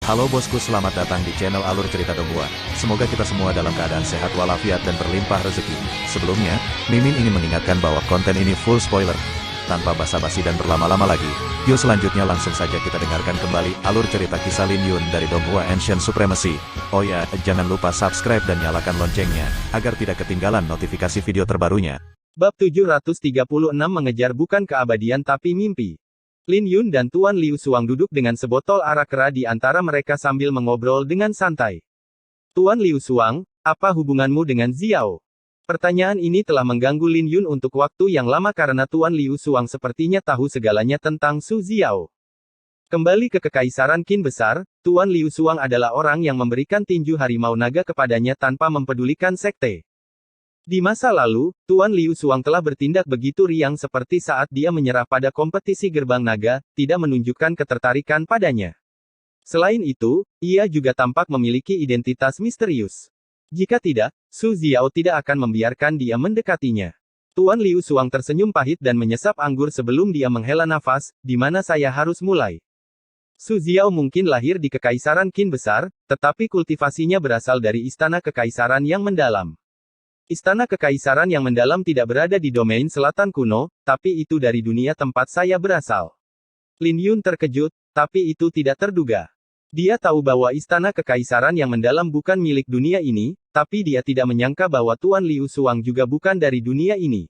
Halo bosku, selamat datang di channel Alur Cerita Donghua. Semoga kita semua dalam keadaan sehat walafiat dan berlimpah rezeki. Sebelumnya, Mimin ingin mengingatkan bahwa konten ini full spoiler. Tanpa basa-basi dan berlama-lama lagi, yuk selanjutnya langsung saja kita dengarkan kembali alur cerita kisah Lin Yun dari Donghua Ancient Supremacy. Oh ya, jangan lupa subscribe dan nyalakan loncengnya, agar tidak ketinggalan notifikasi video terbarunya. Bab 736 mengejar bukan keabadian tapi mimpi. Lin Yun dan Tuan Liu Xuang duduk dengan sebotol arak kera di antara mereka sambil mengobrol dengan santai. Tuan Liu Xuang, apa hubunganmu dengan Xiao? Pertanyaan ini telah mengganggu Lin Yun untuk waktu yang lama karena Tuan Liu Xuang sepertinya tahu segalanya tentang Su Xiao. Kembali ke Kekaisaran Qin Besar, Tuan Liu Xuang adalah orang yang memberikan tinju harimau naga kepadanya tanpa mempedulikan sekte. Di masa lalu, Tuan Liu Xuang telah bertindak begitu riang seperti saat dia menyerah pada kompetisi gerbang naga, tidak menunjukkan ketertarikan padanya. Selain itu, ia juga tampak memiliki identitas misterius. Jika tidak, Su Xiao tidak akan membiarkan dia mendekatinya. Tuan Liu Xuang tersenyum pahit dan menyesap anggur sebelum dia menghela nafas, di mana saya harus mulai. Su Xiao mungkin lahir di Kekaisaran Qin Besar, tetapi kultivasinya berasal dari istana kekaisaran yang mendalam. Istana kekaisaran yang mendalam tidak berada di domain selatan kuno, tapi itu dari dunia tempat saya berasal. Lin Yun terkejut, tapi itu tidak terduga. Dia tahu bahwa istana kekaisaran yang mendalam bukan milik dunia ini, tapi dia tidak menyangka bahwa Tuan Liu Xuang juga bukan dari dunia ini.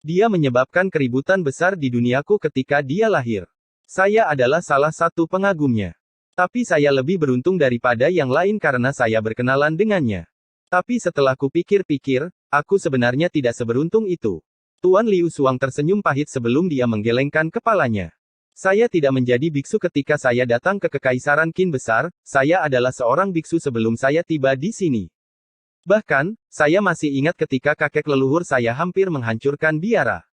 Dia menyebabkan keributan besar di duniaku ketika dia lahir. Saya adalah salah satu pengagumnya. Tapi saya lebih beruntung daripada yang lain karena saya berkenalan dengannya. Tapi setelah kupikir-pikir, aku sebenarnya tidak seberuntung itu. Tuan Liu Xuang tersenyum pahit sebelum dia menggelengkan kepalanya. Saya tidak menjadi biksu ketika saya datang ke Kekaisaran Qin Besar, saya adalah seorang biksu sebelum saya tiba di sini. Bahkan, saya masih ingat ketika kakek leluhur saya hampir menghancurkan biara.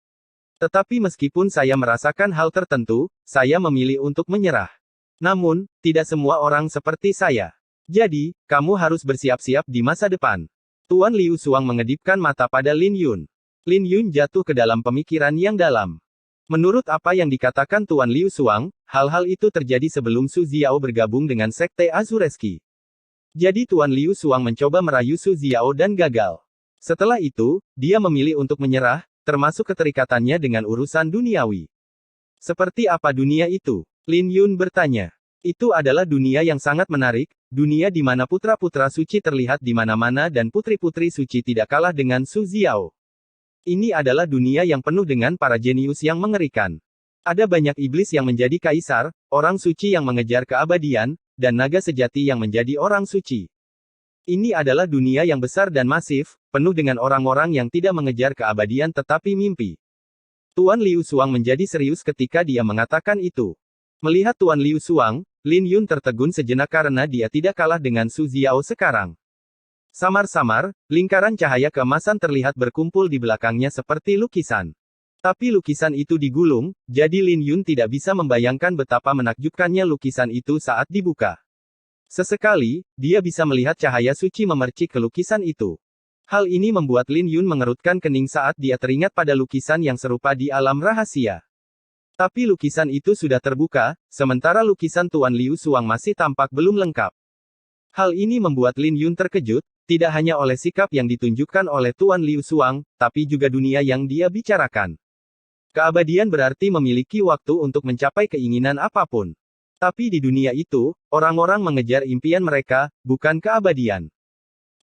Tetapi meskipun saya merasakan hal tertentu, saya memilih untuk menyerah. Namun, tidak semua orang seperti saya. Jadi, kamu harus bersiap-siap di masa depan. Tuan Liu Xuang mengedipkan mata pada Lin Yun. Lin Yun jatuh ke dalam pemikiran yang dalam. Menurut apa yang dikatakan Tuan Liu Xuang, hal-hal itu terjadi sebelum Su Xiao bergabung dengan Sekte Azureski. Jadi Tuan Liu Xuang mencoba merayu Su Xiao dan gagal. Setelah itu, dia memilih untuk menyerah, termasuk keterikatannya dengan urusan duniawi. Seperti apa dunia itu? Lin Yun bertanya. Itu adalah dunia yang sangat menarik, dunia di mana putra-putra suci terlihat di mana-mana dan putri-putri suci tidak kalah dengan Su Xiao. Ini adalah dunia yang penuh dengan para jenius yang mengerikan. Ada banyak iblis yang menjadi kaisar, orang suci yang mengejar keabadian, dan naga sejati yang menjadi orang suci. Ini adalah dunia yang besar dan masif, penuh dengan orang-orang yang tidak mengejar keabadian tetapi mimpi. Tuan Liu Xuang menjadi serius ketika dia mengatakan itu. Melihat Tuan Liu Xuang, Lin Yun tertegun sejenak karena dia tidak kalah dengan Su Xiao sekarang. Samar-samar, lingkaran cahaya keemasan terlihat berkumpul di belakangnya seperti lukisan. Tapi lukisan itu digulung, jadi Lin Yun tidak bisa membayangkan betapa menakjubkannya lukisan itu saat dibuka. Sesekali, dia bisa melihat cahaya suci memercik ke lukisan itu. Hal ini membuat Lin Yun mengerutkan kening saat dia teringat pada lukisan yang serupa di alam rahasia. Tapi lukisan itu sudah terbuka, sementara lukisan Tuan Liu Xuang masih tampak belum lengkap. Hal ini membuat Lin Yun terkejut, tidak hanya oleh sikap yang ditunjukkan oleh Tuan Liu Xuang, tapi juga dunia yang dia bicarakan. Keabadian berarti memiliki waktu untuk mencapai keinginan apapun. Tapi di dunia itu, orang-orang mengejar impian mereka, bukan keabadian.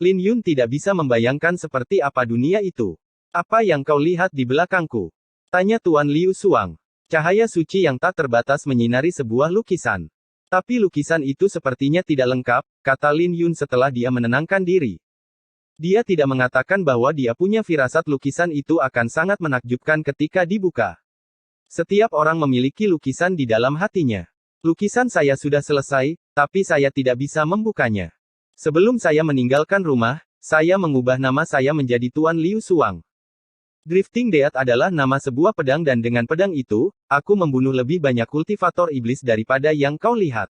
Lin Yun tidak bisa membayangkan seperti apa dunia itu. Apa yang kau lihat di belakangku? Tanya Tuan Liu Xuang. Cahaya suci yang tak terbatas menyinari sebuah lukisan. Tapi lukisan itu sepertinya tidak lengkap, kata Lin Yun setelah dia menenangkan diri. Dia tidak mengatakan bahwa dia punya firasat lukisan itu akan sangat menakjubkan ketika dibuka. Setiap orang memiliki lukisan di dalam hatinya. Lukisan saya sudah selesai, tapi saya tidak bisa membukanya. Sebelum saya meninggalkan rumah, saya mengubah nama saya menjadi Tuan Liu Xuang. Drifting Death adalah nama sebuah pedang dan dengan pedang itu, aku membunuh lebih banyak kultivator iblis daripada yang kau lihat.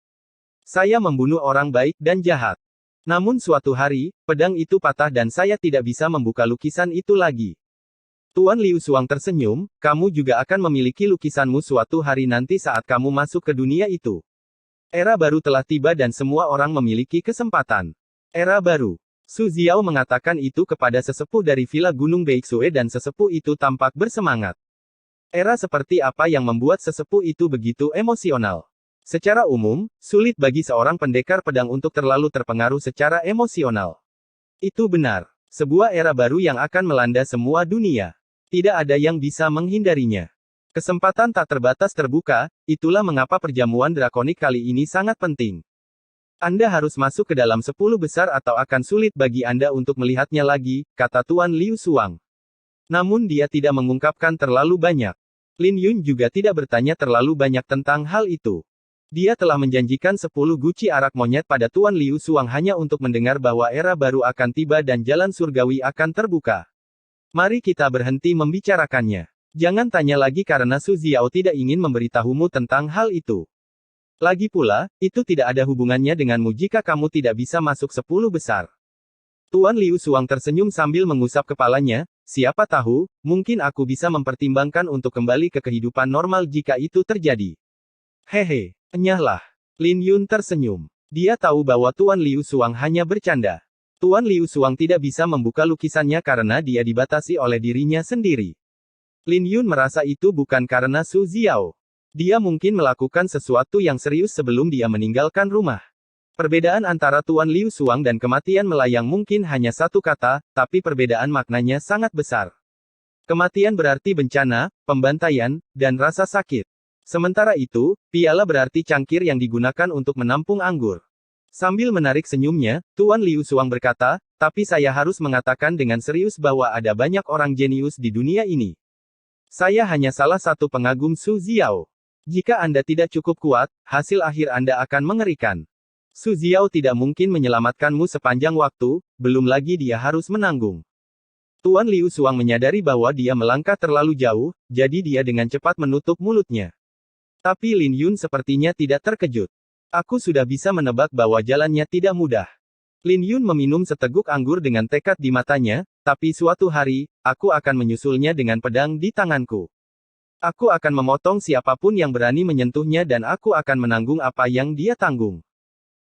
Saya membunuh orang baik dan jahat. Namun suatu hari, pedang itu patah dan saya tidak bisa membuka lukisan itu lagi. Tuan Liu Xuang tersenyum, kamu juga akan memiliki lukisanmu suatu hari nanti saat kamu masuk ke dunia itu. Era baru telah tiba dan semua orang memiliki kesempatan. Era baru. Su Xiao mengatakan itu kepada sesepuh dari Villa Gunung Beixue dan sesepuh itu tampak bersemangat. Era seperti apa yang membuat sesepuh itu begitu emosional? Secara umum, sulit bagi seorang pendekar pedang untuk terlalu terpengaruh secara emosional. Itu benar. Sebuah era baru yang akan melanda semua dunia. Tidak ada yang bisa menghindarinya. Kesempatan tak terbatas terbuka, itulah mengapa perjamuan drakonik kali ini sangat penting. Anda harus masuk ke dalam 10 besar atau akan sulit bagi Anda untuk melihatnya lagi, kata Tuan Liu Xuang. Namun dia tidak mengungkapkan terlalu banyak. Lin Yun juga tidak bertanya terlalu banyak tentang hal itu. Dia telah menjanjikan 10 guci arak monyet pada Tuan Liu Xuang hanya untuk mendengar bahwa era baru akan tiba dan jalan surgawi akan terbuka. Mari kita berhenti membicarakannya. Jangan tanya lagi karena Su Xiao tidak ingin memberitahumu tentang hal itu. Lagi pula, itu tidak ada hubungannya denganmu jika kamu tidak bisa masuk 10 besar. Tuan Liu Xuang tersenyum sambil mengusap kepalanya, siapa tahu, mungkin aku bisa mempertimbangkan untuk kembali ke kehidupan normal jika itu terjadi. Hehe, enyahlah. Lin Yun tersenyum. Dia tahu bahwa Tuan Liu Xuang hanya bercanda. Tuan Liu Xuang tidak bisa membuka lukisannya karena dia dibatasi oleh dirinya sendiri. Lin Yun merasa itu bukan karena Su Xiao. Dia mungkin melakukan sesuatu yang serius sebelum dia meninggalkan rumah. Perbedaan antara Tuan Liu Xuang dan kematian melayang mungkin hanya satu kata, tapi perbedaan maknanya sangat besar. Kematian berarti bencana, pembantaian, dan rasa sakit. Sementara itu, piala berarti cangkir yang digunakan untuk menampung anggur. Sambil menarik senyumnya, Tuan Liu Xuang berkata, tapi saya harus mengatakan dengan serius bahwa ada banyak orang jenius di dunia ini. Saya hanya salah satu pengagum Su Xiao. Jika Anda tidak cukup kuat, hasil akhir Anda akan mengerikan. Su Xiao tidak mungkin menyelamatkanmu sepanjang waktu, belum lagi dia harus menanggung. Tuan Liu Xuang menyadari bahwa dia melangkah terlalu jauh, jadi dia dengan cepat menutup mulutnya. Tapi Lin Yun sepertinya tidak terkejut. Aku sudah bisa menebak bahwa jalannya tidak mudah. Lin Yun meminum seteguk anggur dengan tekad di matanya, tapi suatu hari, aku akan menyusulnya dengan pedang di tanganku. Aku akan memotong siapapun yang berani menyentuhnya dan aku akan menanggung apa yang dia tanggung.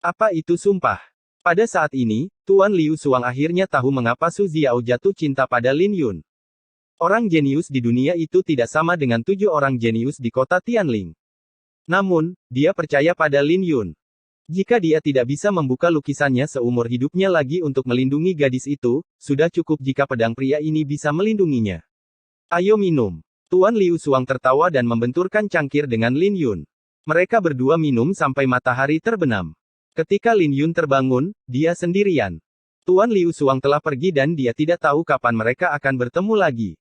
Apa itu sumpah? Pada saat ini, Tuan Liu Xuang akhirnya tahu mengapa Su Xiao jatuh cinta pada Lin Yun. Orang jenius di dunia itu tidak sama dengan 7 orang jenius di kota Tianling. Namun, dia percaya pada Lin Yun. Jika dia tidak bisa membuka lukisannya seumur hidupnya lagi untuk melindungi gadis itu, sudah cukup jika pedang pria ini bisa melindunginya. Ayo minum. Tuan Liu Xuang tertawa dan membenturkan cangkir dengan Lin Yun. Mereka berdua minum sampai matahari terbenam. Ketika Lin Yun terbangun, dia sendirian. Tuan Liu Xuang telah pergi dan dia tidak tahu kapan mereka akan bertemu lagi.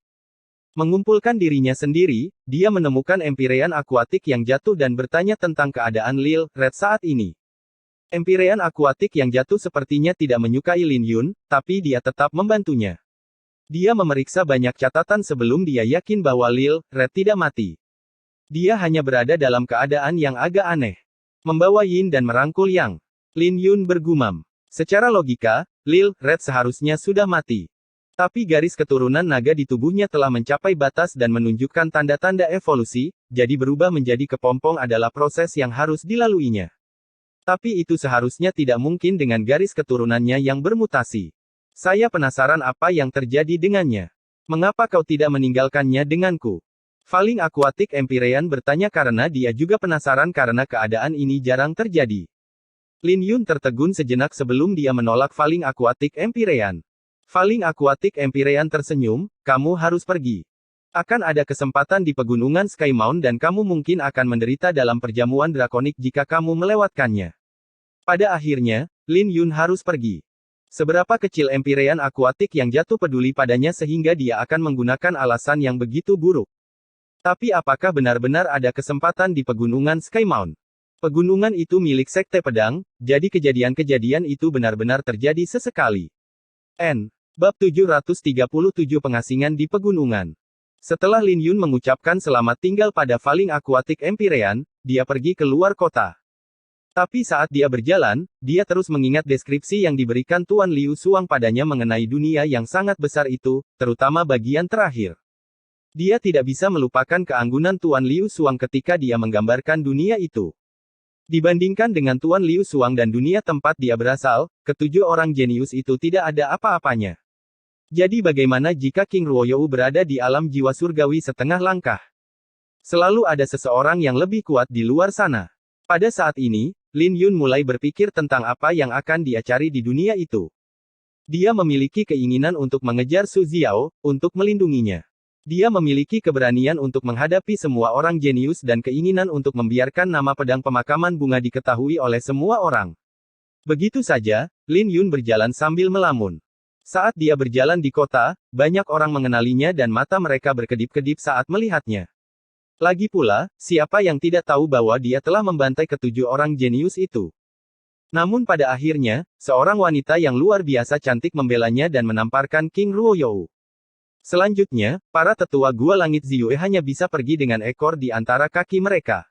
Mengumpulkan dirinya sendiri, dia menemukan Empyrean Aquatic yang jatuh dan bertanya tentang keadaan Lil Red saat ini. Empyrean Aquatic yang jatuh sepertinya tidak menyukai Lin Yun, tapi dia tetap membantunya. Dia memeriksa banyak catatan sebelum dia yakin bahwa Lil Red tidak mati. Dia hanya berada dalam keadaan yang agak aneh. Membawa Yin dan merangkul Yang. Lin Yun bergumam. Secara logika, Lil Red seharusnya sudah mati. Tapi garis keturunan naga di tubuhnya telah mencapai batas dan menunjukkan tanda-tanda evolusi, jadi berubah menjadi kepompong adalah proses yang harus dilaluinya. Tapi itu seharusnya tidak mungkin dengan garis keturunannya yang bermutasi. Saya penasaran apa yang terjadi dengannya. Mengapa kau tidak meninggalkannya denganku? Falling Aquatic Empyrean bertanya karena dia juga penasaran karena keadaan ini jarang terjadi. Lin Yun tertegun sejenak sebelum dia menolak Falling Aquatic Empyrean. Falling Aquatic Empyrean tersenyum, kamu harus pergi. Akan ada kesempatan di pegunungan Sky Mount dan kamu mungkin akan menderita dalam perjamuan drakonik jika kamu melewatkannya. Pada akhirnya, Lin Yun harus pergi. Seberapa kecil Empyrean Aquatic yang jatuh peduli padanya sehingga dia akan menggunakan alasan yang begitu buruk. Tapi apakah benar-benar ada kesempatan di pegunungan Sky Mount? Pegunungan itu milik Sekte Pedang, jadi kejadian-kejadian itu benar-benar terjadi sesekali. Bab 737 Pengasingan di Pegunungan. Setelah Lin Yun mengucapkan selamat tinggal pada Falling Aquatic Empyrean, dia pergi ke luar kota. Tapi saat dia berjalan, dia terus mengingat deskripsi yang diberikan Tuan Liu Xuang padanya mengenai dunia yang sangat besar itu, terutama bagian terakhir. Dia tidak bisa melupakan keanggunan Tuan Liu Xuang ketika dia menggambarkan dunia itu. Dibandingkan dengan Tuan Liu Suang dan dunia tempat dia berasal, ketujuh orang jenius itu tidak ada apa-apanya. Jadi bagaimana jika King Ruoyou berada di alam jiwa surgawi setengah langkah? Selalu ada seseorang yang lebih kuat di luar sana. Pada saat ini, Lin Yun mulai berpikir tentang apa yang akan dia cari di dunia itu. Dia memiliki keinginan untuk mengejar Su Xiao, untuk melindunginya. Dia memiliki keberanian untuk menghadapi semua orang jenius dan keinginan untuk membiarkan nama pedang pemakaman bunga diketahui oleh semua orang. Begitu saja, Lin Yun berjalan sambil melamun. Saat dia berjalan di kota, banyak orang mengenalinya dan mata mereka berkedip-kedip saat melihatnya. Lagi pula, siapa yang tidak tahu bahwa dia telah membantai ketujuh orang jenius itu. Namun pada akhirnya, seorang wanita yang luar biasa cantik membelanya dan menamparkan King Ruoyou. Selanjutnya, para tetua Gua Langit Ziyue hanya bisa pergi dengan ekor di antara kaki mereka.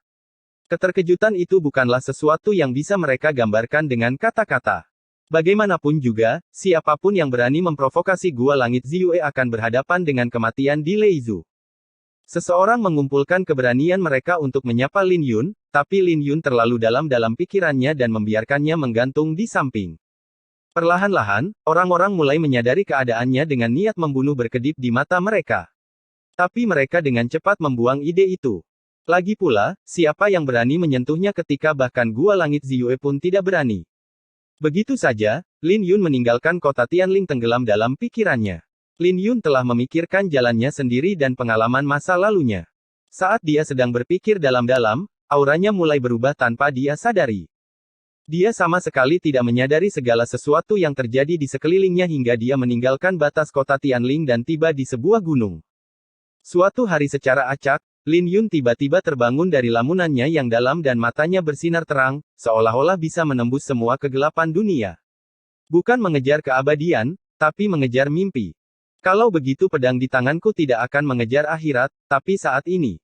Keterkejutan itu bukanlah sesuatu yang bisa mereka gambarkan dengan kata-kata. Bagaimanapun juga, siapapun yang berani memprovokasi Gua Langit Ziyue akan berhadapan dengan kematian di Leizu. Seseorang mengumpulkan keberanian mereka untuk menyapa Lin Yun, tapi Lin Yun terlalu dalam pikirannya dan membiarkannya menggantung di samping. Perlahan-lahan, orang-orang mulai menyadari keadaannya dengan niat membunuh berkedip di mata mereka. Tapi mereka dengan cepat membuang ide itu. Lagi pula, siapa yang berani menyentuhnya ketika bahkan Gua Langit Ziyue pun tidak berani. Begitu saja, Lin Yun meninggalkan kota Tianling tenggelam dalam pikirannya. Lin Yun telah memikirkan jalannya sendiri dan pengalaman masa lalunya. Saat dia sedang berpikir dalam-dalam, auranya mulai berubah tanpa dia sadari. Dia sama sekali tidak menyadari segala sesuatu yang terjadi di sekelilingnya hingga dia meninggalkan batas kota Tianling dan tiba di sebuah gunung. Suatu hari secara acak, Lin Yun tiba-tiba terbangun dari lamunannya yang dalam dan matanya bersinar terang, seolah-olah bisa menembus semua kegelapan dunia. Bukan mengejar keabadian, tapi mengejar mimpi. Kalau begitu pedang di tanganku tidak akan mengejar akhirat, tapi saat ini.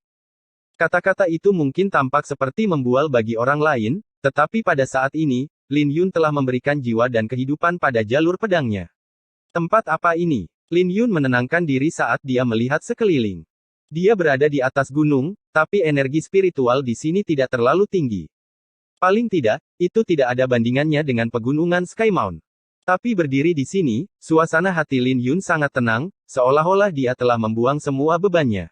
Kata-kata itu mungkin tampak seperti membual bagi orang lain, tetapi pada saat ini, Lin Yun telah memberikan jiwa dan kehidupan pada jalur pedangnya. Tempat apa ini? Lin Yun menenangkan diri saat dia melihat sekeliling. Dia berada di atas gunung, tapi energi spiritual di sini tidak terlalu tinggi. Paling tidak, itu tidak ada bandingannya dengan pegunungan Sky Mount. Tapi berdiri di sini, suasana hati Lin Yun sangat tenang, seolah-olah dia telah membuang semua bebannya.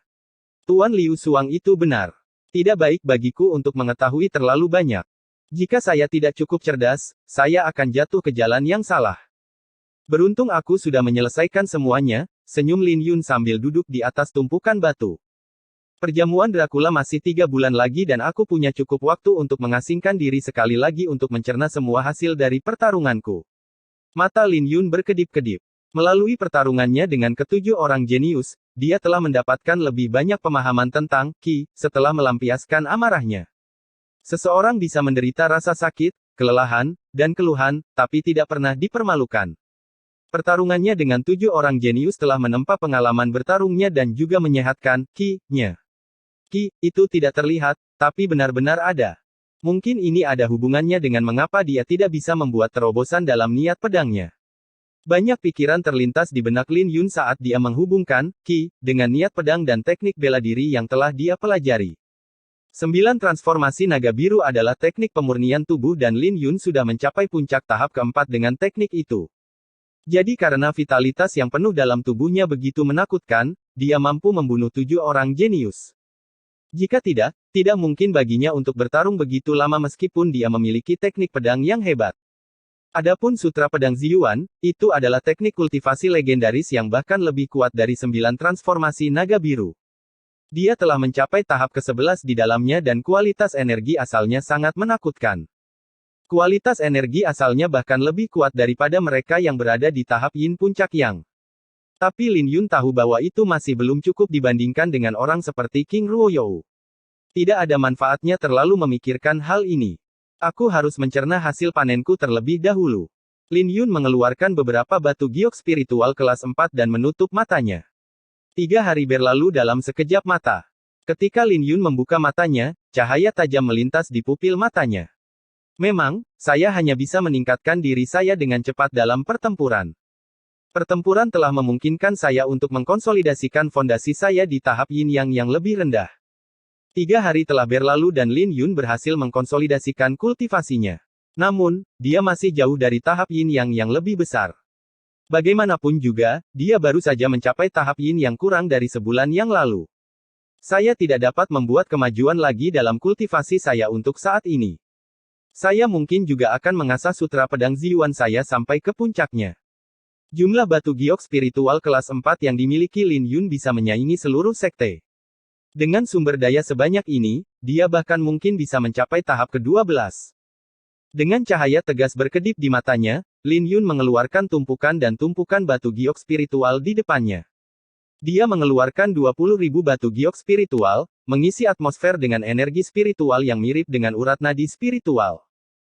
Tuan Liu Suang itu benar. Tidak baik bagiku untuk mengetahui terlalu banyak. Jika saya tidak cukup cerdas, saya akan jatuh ke jalan yang salah. Beruntung aku sudah menyelesaikan semuanya, senyum Lin Yun sambil duduk di atas tumpukan batu. Perjamuan Dracula masih 3 bulan lagi dan aku punya cukup waktu untuk mengasingkan diri sekali lagi untuk mencerna semua hasil dari pertarunganku. Mata Lin Yun berkedip-kedip. Melalui pertarungannya dengan ketujuh orang jenius, dia telah mendapatkan lebih banyak pemahaman tentang Qi, setelah melampiaskan amarahnya. Seseorang bisa menderita rasa sakit, kelelahan, dan keluhan, tapi tidak pernah dipermalukan. Pertarungannya dengan 7 orang jenius telah menempa pengalaman bertarungnya dan juga menyehatkan Qi-nya. Qi, itu tidak terlihat, tapi benar-benar ada. Mungkin ini ada hubungannya dengan mengapa dia tidak bisa membuat terobosan dalam niat pedangnya. Banyak pikiran terlintas di benak Lin Yun saat dia menghubungkan Qi dengan niat pedang dan teknik bela diri yang telah dia pelajari. 9 transformasi naga biru adalah teknik pemurnian tubuh dan Lin Yun sudah mencapai puncak tahap keempat dengan teknik itu. Jadi karena vitalitas yang penuh dalam tubuhnya begitu menakutkan, dia mampu membunuh 7 orang jenius. Jika tidak, tidak mungkin baginya untuk bertarung begitu lama meskipun dia memiliki teknik pedang yang hebat. Adapun Sutra Pedang Ziyuan, itu adalah teknik kultivasi legendaris yang bahkan lebih kuat dari 9 transformasi naga biru. Dia telah mencapai tahap ke-11 di dalamnya dan kualitas energi asalnya sangat menakutkan. Kualitas energi asalnya bahkan lebih kuat daripada mereka yang berada di tahap Yin Puncak Yang. Tapi Lin Yun tahu bahwa itu masih belum cukup dibandingkan dengan orang seperti King Ruoyou. Tidak ada manfaatnya terlalu memikirkan hal ini. Aku harus mencerna hasil panenku terlebih dahulu. Lin Yun mengeluarkan beberapa batu giok spiritual kelas 4 dan menutup matanya. 3 hari berlalu dalam sekejap mata. Ketika Lin Yun membuka matanya, cahaya tajam melintas di pupil matanya. Memang, saya hanya bisa meningkatkan diri saya dengan cepat dalam pertempuran. Pertempuran telah memungkinkan saya untuk mengkonsolidasikan fondasi saya di tahap yin yang lebih rendah. 3 hari telah berlalu dan Lin Yun berhasil mengkonsolidasikan kultivasinya. Namun, dia masih jauh dari tahap Yin Yang yang lebih besar. Bagaimanapun juga, dia baru saja mencapai tahap Yin Yang kurang dari sebulan yang lalu. Saya tidak dapat membuat kemajuan lagi dalam kultivasi saya untuk saat ini. Saya mungkin juga akan mengasah sutra pedang Ziyuan saya sampai ke puncaknya. Jumlah batu giok spiritual kelas 4 yang dimiliki Lin Yun bisa menyaingi seluruh sekte. Dengan sumber daya sebanyak ini, dia bahkan mungkin bisa mencapai tahap ke-12. Dengan cahaya tegas berkedip di matanya, Lin Yun mengeluarkan tumpukan dan tumpukan batu giok spiritual di depannya. Dia mengeluarkan 20.000 batu giok spiritual, mengisi atmosfer dengan energi spiritual yang mirip dengan urat nadi spiritual.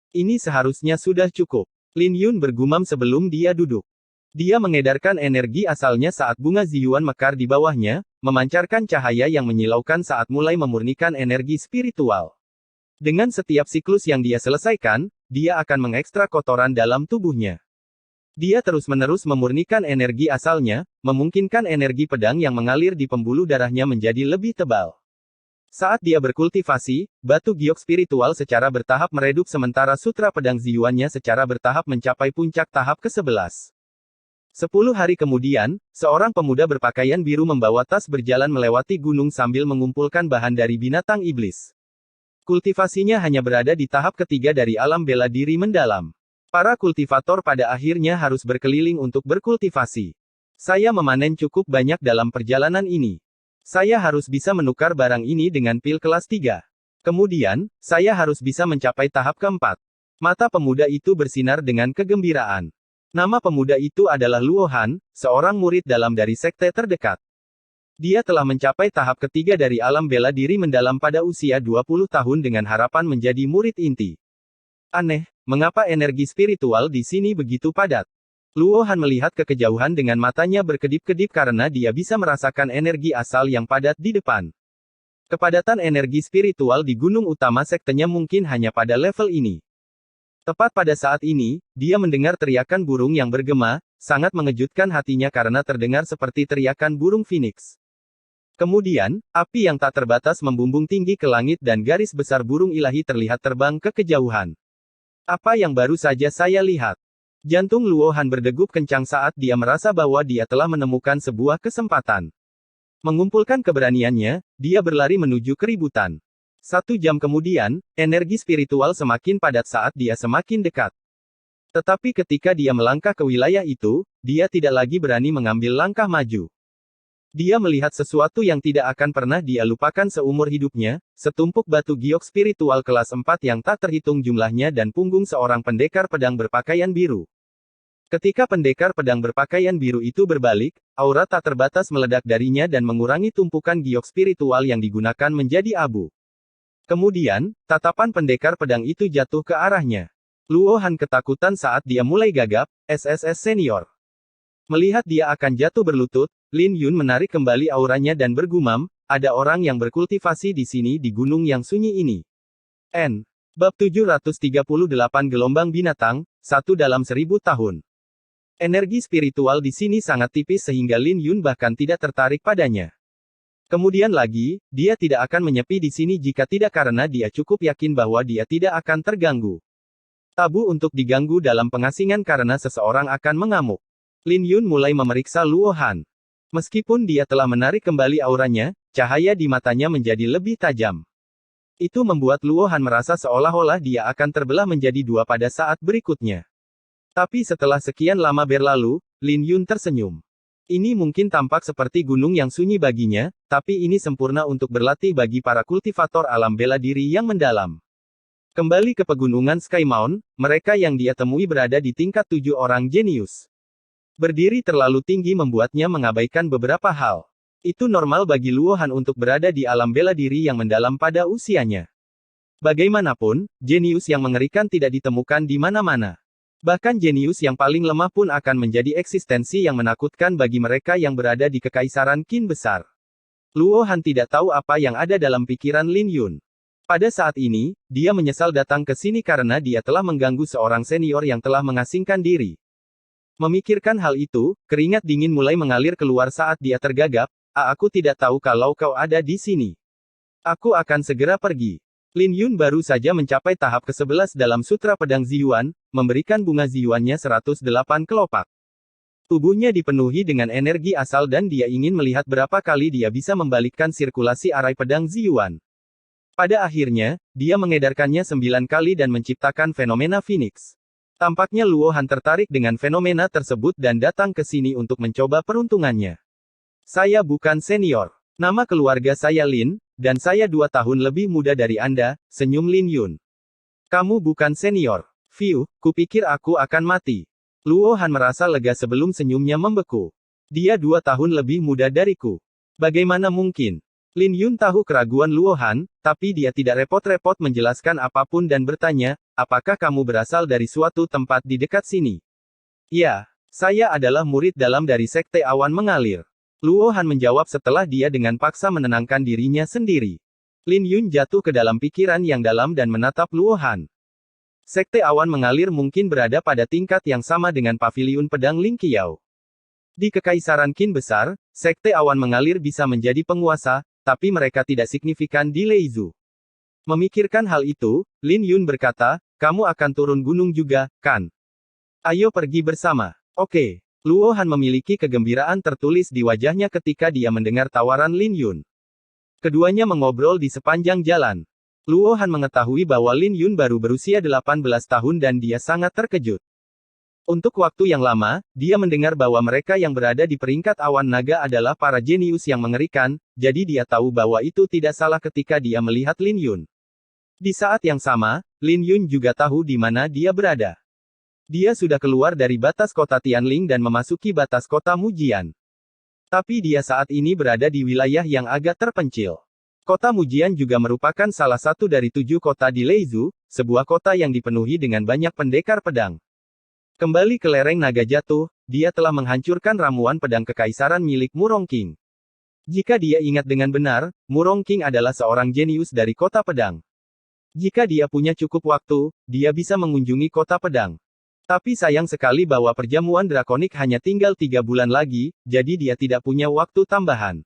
Ini seharusnya sudah cukup. Lin Yun bergumam sebelum dia duduk. Dia mengedarkan energi asalnya saat bunga Ziyuan mekar di bawahnya, memancarkan cahaya yang menyilaukan saat mulai memurnikan energi spiritual. Dengan setiap siklus yang dia selesaikan, dia akan mengekstra kotoran dalam tubuhnya. Dia terus-menerus memurnikan energi asalnya, memungkinkan energi pedang yang mengalir di pembuluh darahnya menjadi lebih tebal. Saat dia berkultivasi, batu giok spiritual secara bertahap meredup sementara sutra pedang Ziyuannya secara bertahap mencapai puncak tahap ke-11. 10 hari kemudian, seorang pemuda berpakaian biru membawa tas berjalan melewati gunung sambil mengumpulkan bahan dari binatang iblis. Kultivasinya hanya berada di tahap ketiga dari alam bela diri mendalam. Para kultivator pada akhirnya harus berkeliling untuk berkultivasi. Saya memanen cukup banyak dalam perjalanan ini. Saya harus bisa menukar barang ini dengan pil kelas 3. Kemudian, saya harus bisa mencapai tahap keempat. Mata pemuda itu bersinar dengan kegembiraan. Nama pemuda itu adalah Luo Han, seorang murid dalam dari sekte terdekat. Dia telah mencapai tahap ketiga dari alam bela diri mendalam pada usia 20 tahun dengan harapan menjadi murid inti. Aneh, mengapa energi spiritual di sini begitu padat? Luo Han melihat ke kejauhan dengan matanya berkedip-kedip karena dia bisa merasakan energi asal yang padat di depan. Kepadatan energi spiritual di gunung utama sektenya mungkin hanya pada level ini. Tepat pada saat ini, dia mendengar teriakan burung yang bergema, sangat mengejutkan hatinya karena terdengar seperti teriakan burung phoenix. Kemudian, api yang tak terbatas membumbung tinggi ke langit dan garis besar burung ilahi terlihat terbang ke kejauhan. Apa yang baru saja saya lihat? Jantung Luo Han berdegup kencang saat dia merasa bahwa dia telah menemukan sebuah kesempatan. Mengumpulkan keberaniannya, dia berlari menuju keributan. 1 jam kemudian, energi spiritual semakin padat saat dia semakin dekat. Tetapi ketika dia melangkah ke wilayah itu, dia tidak lagi berani mengambil langkah maju. Dia melihat sesuatu yang tidak akan pernah dia lupakan seumur hidupnya, setumpuk batu giok spiritual kelas 4 yang tak terhitung jumlahnya dan punggung seorang pendekar pedang berpakaian biru. Ketika pendekar pedang berpakaian biru itu berbalik, aura tak terbatas meledak darinya dan mengurangi tumpukan giok spiritual yang digunakan menjadi abu. Kemudian, tatapan pendekar pedang itu jatuh ke arahnya. Luo Han ketakutan saat dia mulai gagap, SSS senior. Melihat dia akan jatuh berlutut, Lin Yun menarik kembali auranya dan bergumam, ada orang yang berkultivasi di sini di gunung yang sunyi ini. N. Bab 738 Gelombang Binatang, 1 dalam 1000 tahun. Energi spiritual di sini sangat tipis sehingga Lin Yun bahkan tidak tertarik padanya. Kemudian lagi, dia tidak akan menyepi di sini jika tidak karena dia cukup yakin bahwa dia tidak akan terganggu. Tabu untuk diganggu dalam pengasingan karena seseorang akan mengamuk. Lin Yun mulai memeriksa Luo Han. Meskipun dia telah menarik kembali auranya, cahaya di matanya menjadi lebih tajam. Itu membuat Luo Han merasa seolah-olah dia akan terbelah menjadi dua pada saat berikutnya. Tapi setelah sekian lama berlalu, Lin Yun tersenyum. Ini mungkin tampak seperti gunung yang sunyi baginya, tapi ini sempurna untuk berlatih bagi para kultivator alam bela diri yang mendalam. Kembali ke pegunungan Sky Mountain, mereka yang dia temui berada di tingkat 7 orang jenius. Berdiri terlalu tinggi membuatnya mengabaikan beberapa hal. Itu normal bagi Luo Han untuk berada di alam bela diri yang mendalam pada usianya. Bagaimanapun, jenius yang mengerikan tidak ditemukan di mana-mana. Bahkan jenius yang paling lemah pun akan menjadi eksistensi yang menakutkan bagi mereka yang berada di kekaisaran Qin besar. Luo Han tidak tahu apa yang ada dalam pikiran Lin Yun. Pada saat ini, dia menyesal datang ke sini karena dia telah mengganggu seorang senior yang telah mengasingkan diri. Memikirkan hal itu, keringat dingin mulai mengalir keluar saat dia tergagap, aku tidak tahu kalau kau ada di sini. Aku akan segera pergi. Lin Yun baru saja mencapai tahap ke-11 dalam Sutra Pedang Ziyuan, memberikan bunga Ziyuannya 108 kelopak. Tubuhnya dipenuhi dengan energi asal dan dia ingin melihat berapa kali dia bisa membalikkan sirkulasi arai pedang Ziyuan. Pada akhirnya, dia mengedarkannya 9 kali dan menciptakan fenomena Phoenix. Tampaknya Luohan tertarik dengan fenomena tersebut dan datang ke sini untuk mencoba peruntungannya. Saya bukan senior. Nama keluarga saya Lin, dan saya 2 tahun lebih muda dari Anda, senyum Lin Yun. Kamu bukan senior. Fiu, kupikir aku akan mati. Luohan merasa lega sebelum senyumnya membeku. Dia 2 tahun lebih muda dariku. Bagaimana mungkin? Lin Yun tahu keraguan Luohan, tapi dia tidak repot-repot menjelaskan apapun dan bertanya, apakah kamu berasal dari suatu tempat di dekat sini? Ya, saya adalah murid dalam dari Sekte Awan Mengalir. Luohan menjawab setelah dia dengan paksa menenangkan dirinya sendiri. Lin Yun jatuh ke dalam pikiran yang dalam dan menatap Luohan. Sekte Awan Mengalir mungkin berada pada tingkat yang sama dengan Paviliun Pedang Ling Qiao. Di Kekaisaran Qin besar, Sekte Awan Mengalir bisa menjadi penguasa, tapi mereka tidak signifikan di Leizhou. Memikirkan hal itu, Lin Yun berkata, kamu akan turun gunung juga, kan? Ayo pergi bersama. Oke. Luohan memiliki kegembiraan tertulis di wajahnya ketika dia mendengar tawaran Lin Yun. Keduanya mengobrol di sepanjang jalan. Luohan mengetahui bahwa Lin Yun baru berusia 18 tahun dan dia sangat terkejut. Untuk waktu yang lama, dia mendengar bahwa mereka yang berada di peringkat awan naga adalah para jenius yang mengerikan, jadi dia tahu bahwa itu tidak salah ketika dia melihat Lin Yun. Di saat yang sama, Lin Yun juga tahu di mana dia berada. Dia sudah keluar dari batas kota Tianling dan memasuki batas kota Mujian. Tapi dia saat ini berada di wilayah yang agak terpencil. Kota Mujian juga merupakan salah satu dari 7 kota di Leizhou, sebuah kota yang dipenuhi dengan banyak pendekar pedang. Kembali ke lereng naga jatuh, dia telah menghancurkan ramuan pedang kekaisaran milik Murong King. Jika dia ingat dengan benar, Murong King adalah seorang jenius dari kota pedang. Jika dia punya cukup waktu, dia bisa mengunjungi kota pedang. Tapi sayang sekali bahwa perjamuan drakonik hanya tinggal 3 bulan lagi, jadi dia tidak punya waktu tambahan.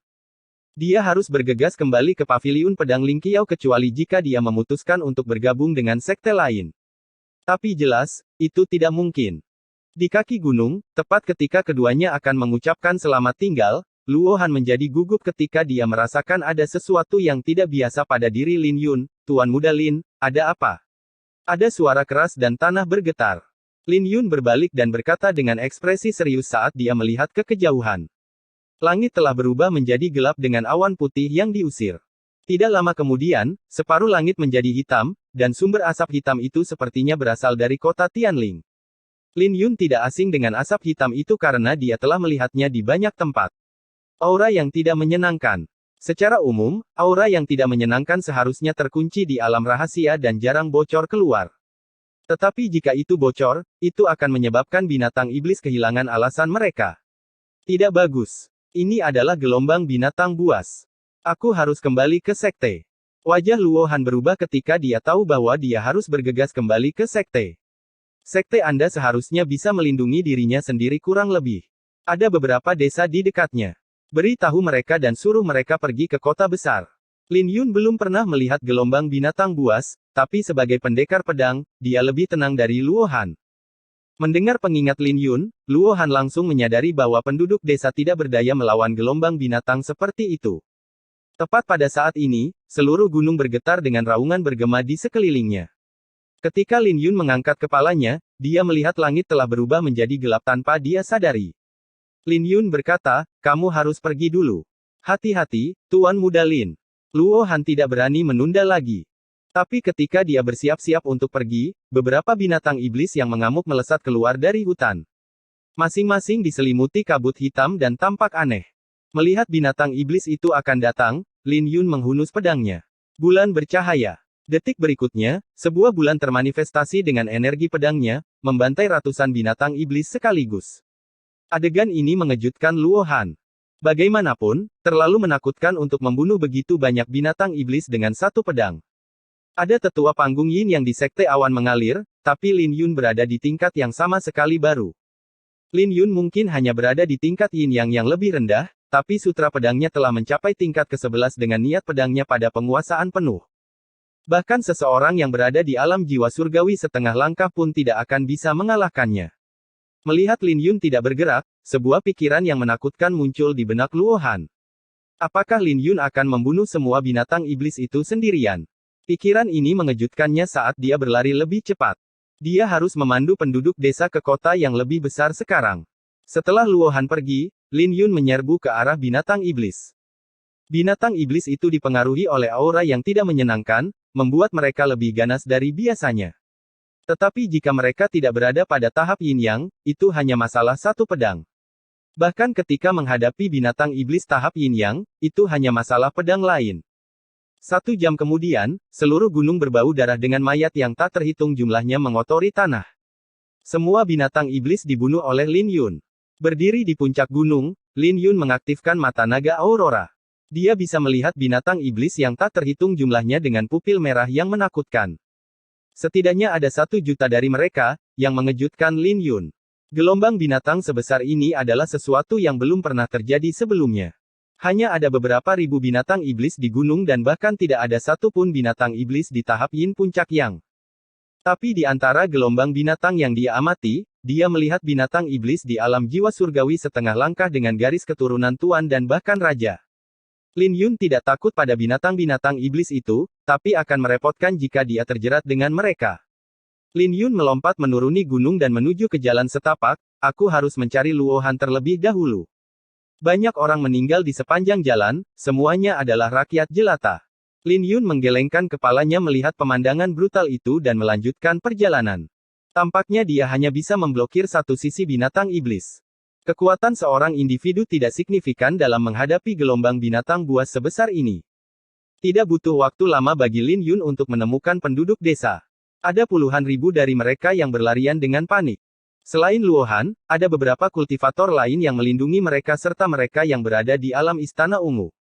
Dia harus bergegas kembali ke Paviliun Pedang Ling Qiao kecuali jika dia memutuskan untuk bergabung dengan sekte lain. Tapi jelas, itu tidak mungkin. Di kaki gunung, tepat ketika keduanya akan mengucapkan selamat tinggal, Luohan menjadi gugup ketika dia merasakan ada sesuatu yang tidak biasa pada diri Lin Yun. Tuan Muda Lin, ada apa? Ada suara keras dan tanah bergetar. Lin Yun berbalik dan berkata dengan ekspresi serius saat dia melihat ke kejauhan. Langit telah berubah menjadi gelap dengan awan putih yang diusir. Tidak lama kemudian, separuh langit menjadi hitam, dan sumber asap hitam itu sepertinya berasal dari kota Tianling. Lin Yun tidak asing dengan asap hitam itu karena dia telah melihatnya di banyak tempat. Aura yang tidak menyenangkan. Secara umum, aura yang tidak menyenangkan seharusnya terkunci di alam rahasia dan jarang bocor keluar. Tetapi jika itu bocor, itu akan menyebabkan binatang iblis kehilangan alasan mereka. Tidak bagus. Ini adalah gelombang binatang buas. Aku harus kembali ke sekte. Wajah Luohan berubah ketika dia tahu bahwa dia harus bergegas kembali ke sekte. Sekte Anda seharusnya bisa melindungi dirinya sendiri kurang lebih. Ada beberapa desa di dekatnya. Beritahu mereka dan suruh mereka pergi ke kota besar. Lin Yun belum pernah melihat gelombang binatang buas, tapi sebagai pendekar pedang, dia lebih tenang dari Luohan. Mendengar pengingat Lin Yun, Luohan langsung menyadari bahwa penduduk desa tidak berdaya melawan gelombang binatang seperti itu. Tepat pada saat ini, seluruh gunung bergetar dengan raungan bergema di sekelilingnya. Ketika Lin Yun mengangkat kepalanya, dia melihat langit telah berubah menjadi gelap tanpa dia sadari. Lin Yun berkata, kamu harus pergi dulu. Hati-hati, Tuan Muda Lin. Luohan tidak berani menunda lagi. Tapi ketika dia bersiap-siap untuk pergi, beberapa binatang iblis yang mengamuk melesat keluar dari hutan. Masing-masing diselimuti kabut hitam dan tampak aneh. Melihat binatang iblis itu akan datang, Lin Yun menghunus pedangnya. Bulan bercahaya. Detik berikutnya, sebuah bulan termanifestasi dengan energi pedangnya, membantai ratusan binatang iblis sekaligus. Adegan ini mengejutkan Luohan. Bagaimanapun, terlalu menakutkan untuk membunuh begitu banyak binatang iblis dengan satu pedang. Ada tetua panggung Yin yang di Sekte Awan Mengalir, tapi Lin Yun berada di tingkat yang sama sekali baru. Lin Yun mungkin hanya berada di tingkat Yin yang lebih rendah, tapi sutra pedangnya telah mencapai tingkat ke-11 dengan niat pedangnya pada penguasaan penuh. Bahkan seseorang yang berada di alam jiwa surgawi setengah langkah pun tidak akan bisa mengalahkannya. Melihat Lin Yun tidak bergerak, sebuah pikiran yang menakutkan muncul di benak Luo Han. Apakah Lin Yun akan membunuh semua binatang iblis itu sendirian? Pikiran ini mengejutkannya saat dia berlari lebih cepat. Dia harus memandu penduduk desa ke kota yang lebih besar sekarang. Setelah Luo Han pergi, Lin Yun menyerbu ke arah binatang iblis. Binatang iblis itu dipengaruhi oleh aura yang tidak menyenangkan, membuat mereka lebih ganas dari biasanya. Tetapi jika mereka tidak berada pada tahap yin-yang, itu hanya masalah satu pedang. Bahkan ketika menghadapi binatang iblis tahap yin-yang, itu hanya masalah pedang lain. 1 jam kemudian, seluruh gunung berbau darah dengan mayat yang tak terhitung jumlahnya mengotori tanah. Semua binatang iblis dibunuh oleh Lin Yun. Berdiri di puncak gunung, Lin Yun mengaktifkan mata naga Aurora. Dia bisa melihat binatang iblis yang tak terhitung jumlahnya dengan pupil merah yang menakutkan. Setidaknya ada 1 juta dari mereka, yang mengejutkan Lin Yun. Gelombang binatang sebesar ini adalah sesuatu yang belum pernah terjadi sebelumnya. Hanya ada beberapa ribu binatang iblis di gunung dan bahkan tidak ada satu pun binatang iblis di tahap yin puncak yang. Tapi di antara gelombang binatang yang dia amati, dia melihat binatang iblis di alam jiwa surgawi setengah langkah dengan garis keturunan tuan dan bahkan raja. Lin Yun tidak takut pada binatang-binatang iblis itu, tapi akan merepotkan jika dia terjerat dengan mereka. Lin Yun melompat menuruni gunung dan menuju ke jalan setapak, aku harus mencari Luo Han terlebih dahulu. Banyak orang meninggal di sepanjang jalan, semuanya adalah rakyat jelata. Lin Yun menggelengkan kepalanya melihat pemandangan brutal itu dan melanjutkan perjalanan. Tampaknya dia hanya bisa memblokir satu sisi binatang iblis. Kekuatan seorang individu tidak signifikan dalam menghadapi gelombang binatang buas sebesar ini. Tidak butuh waktu lama bagi Lin Yun untuk menemukan penduduk desa. Ada puluhan ribu dari mereka yang berlarian dengan panik. Selain Luo Han, ada beberapa kultivator lain yang melindungi mereka serta mereka yang berada di alam istana ungu.